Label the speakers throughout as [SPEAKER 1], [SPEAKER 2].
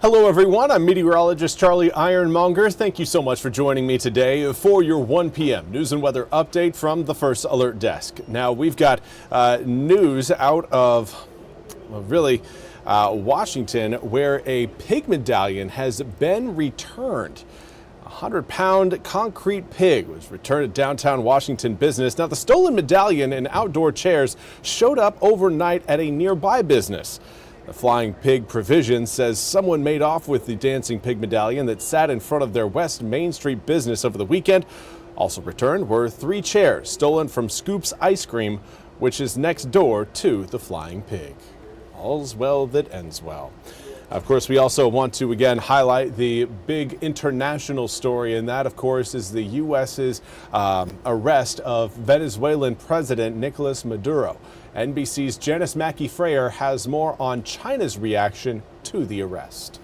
[SPEAKER 1] Hello everyone, I'm Meteorologist Charlie Ironmonger. Thank you so much for joining me today for your 1 p.m. news and weather update from the First Alert Desk. Now we've got news out of Washington, where a pig medallion has been returned. A 100-pound concrete pig was returned at downtown Washington business. Now the stolen medallion and outdoor chairs showed up overnight at a nearby business. The Flying Pig Provision says someone made off with the dancing pig medallion that sat in front of their West Main Street business over the weekend. Also returned were 3 chairs stolen from Scoop's Ice Cream, which is next door to the Flying Pig. All's well that ends well. Of course, we also want to again highlight the big international story, and that, of course, is the U.S.'s arrest of Venezuelan President Nicolas Maduro. NBC's Janice Mackey-Frayer has more on China's reaction to the arrest.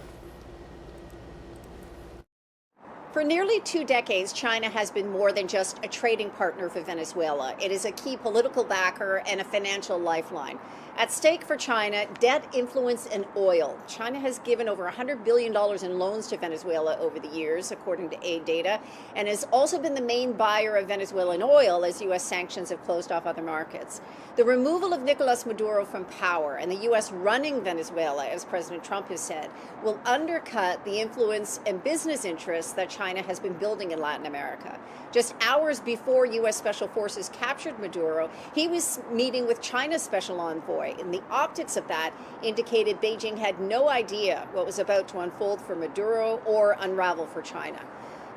[SPEAKER 2] For nearly 2 decades, China has been more than just a trading partner for Venezuela. It is a key political backer and a financial lifeline. At stake for China, debt, influence, and oil. China has given over $100 billion in loans to Venezuela over the years, according to aid data, and has also been the main buyer of Venezuelan oil as U.S. sanctions have closed off other markets. The removal of Nicolas Maduro from power and the U.S. running Venezuela, as President Trump has said, will undercut the influence and business interests that China has been building in Latin America. Just hours before U.S. Special Forces captured Maduro, he was meeting with China's special envoy, and the optics of that indicated Beijing had no idea what was about to unfold for Maduro or unravel for China.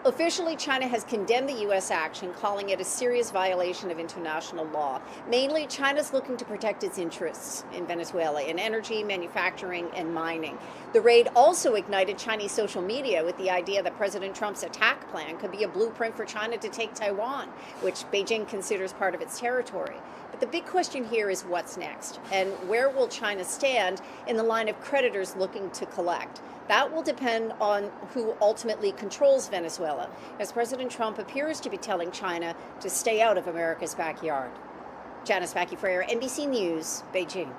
[SPEAKER 2] Officially, China has condemned the U.S. action, calling it a serious violation of international law. Mainly, China's looking to protect its interests in Venezuela in energy, manufacturing, and mining. The raid also ignited Chinese social media with the idea that President Trump's attack plan could be a blueprint for China to take Taiwan, which Beijing considers part of its territory. But the big question here is what's next, and where will China stand in the line of creditors looking to collect? That will depend on who ultimately controls Venezuela, as President Trump appears to be telling China to stay out of America's backyard. Janice Mackey-Frayer, NBC News, Beijing.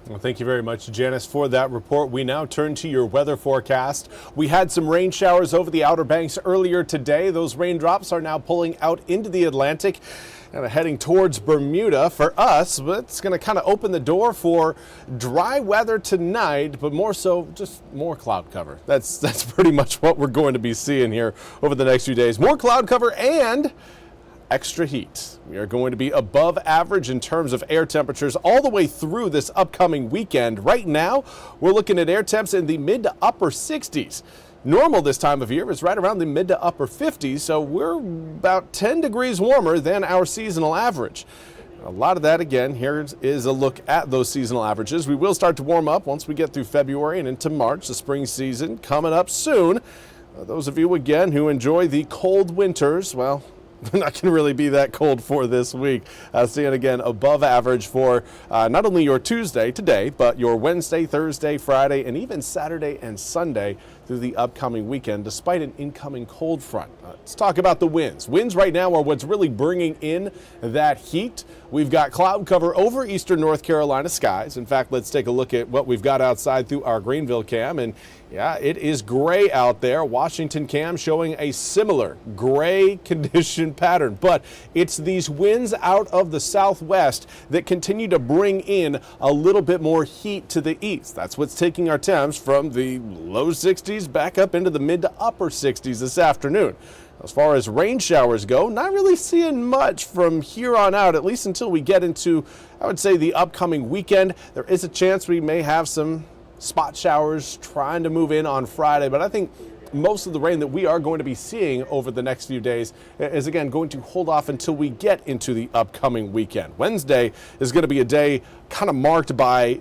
[SPEAKER 1] Well, thank you very much, Janice, for that report. We now turn to your weather forecast. We had some rain showers over the Outer Banks earlier today. Those raindrops are now pulling out into the Atlantic and heading towards Bermuda. For us, it's going to kind of open the door for dry weather tonight, but more so just more cloud cover. That's pretty much what we're going to be seeing here over the next few days. More cloud cover and extra heat. We are going to be above average in terms of air temperatures all the way through this upcoming weekend. Right now, we're looking at air temps in the mid to upper 60s. Normal this time of year is right around the mid to upper 50s, so we're about 10 degrees warmer than our seasonal average. A lot of that, again, here is a look at those seasonal averages. We will start to warm up once we get through February and into March. The spring season coming up soon. Those of you, again, who enjoy the cold winters, well, not going to really be that cold for this week. Seeing again above average for not only your Tuesday today, but your Wednesday, Thursday, Friday, and even Saturday and Sunday through the upcoming weekend, despite an incoming cold front. Let's talk about the winds. Winds right now are what's really bringing in that heat. We've got cloud cover over eastern North Carolina skies. In fact, let's take a look at what we've got outside through our Greenville cam. And yeah, it is gray out there. Washington cam showing a similar gray condition pattern, but it's these winds out of the southwest that continue to bring in a little bit more heat to the east. That's what's taking our temps from the low 60s back up into the mid to upper 60s this afternoon. As far as rain showers go, not really seeing much from here on out, at least until we get into, I would say, the upcoming weekend. There is a chance we may have some spot showers trying to move in on Friday, but I think most of the rain that we are going to be seeing over the next few days is, again, going to hold off until we get into the upcoming weekend. Wednesday is going to be a day kind of marked by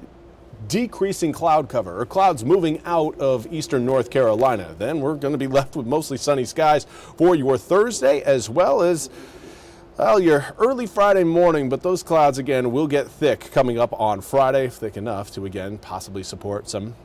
[SPEAKER 1] decreasing cloud cover, or clouds moving out of eastern North Carolina. Then we're going to be left with mostly sunny skies for your Thursday, as well as, well, your early Friday morning, but those clouds, again, will get thick coming up on Friday, thick enough to, again, possibly support some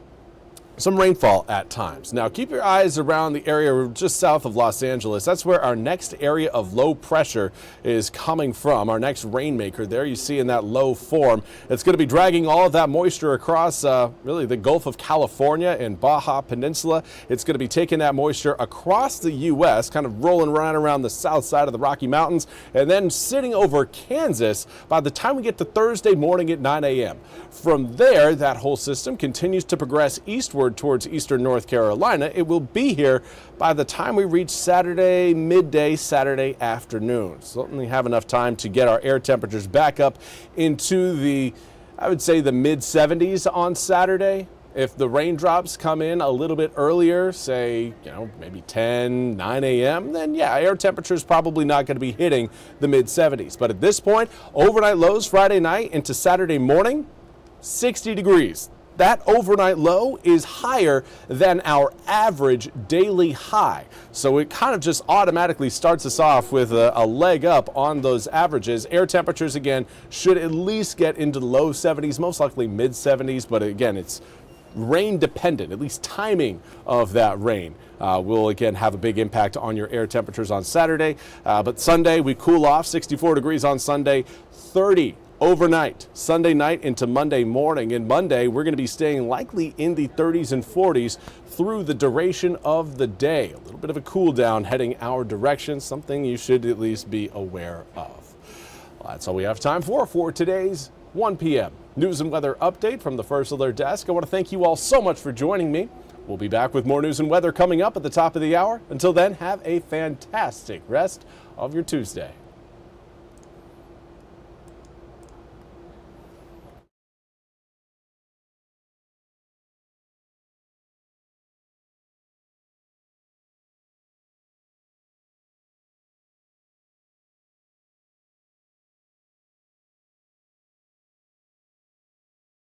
[SPEAKER 1] some rainfall at times. Now keep your eyes around the area just south of Los Angeles. That's where our next area of low pressure is coming from. Our next rainmaker there you see in that low form. It's going to be dragging all of that moisture across really the Gulf of California and Baja Peninsula. It's going to be taking that moisture across the U.S., kind of rolling right around the south side of the Rocky Mountains, and then sitting over Kansas by the time we get to Thursday morning at 9 a.m. From there, that whole system continues to progress eastward towards eastern North Carolina. It will be here by the time we reach Saturday midday, Saturday afternoon. Certainly have enough time to get our air temperatures back up into the, I would say, the mid 70s on Saturday. If the raindrops come in a little bit earlier, say, maybe 10, 9 a.m., then yeah, air temperature is probably not going to be hitting the mid 70s. But at this point, overnight lows Friday night into Saturday morning, 60 degrees. That overnight low is higher than our average daily high. So it kind of just automatically starts us off with a leg up on those averages. Air temperatures, again, should at least get into the low 70s, most likely mid 70s. But again, it's rain dependent, at least timing of that rain will again have a big impact on your air temperatures on Saturday. But Sunday, we cool off, 64 degrees on Sunday, 30 overnight, Sunday night into Monday morning. And Monday, we're going to be staying likely in the 30s and 40s through the duration of the day. A little bit of a cool down heading our direction, something you should at least be aware of. Well, that's all we have time for today's 1 p.m. news and weather update from the First Alert Desk. I want to thank you all so much for joining me. We'll be back with more news and weather coming up at the top of the hour. Until then, have a fantastic rest of your Tuesday.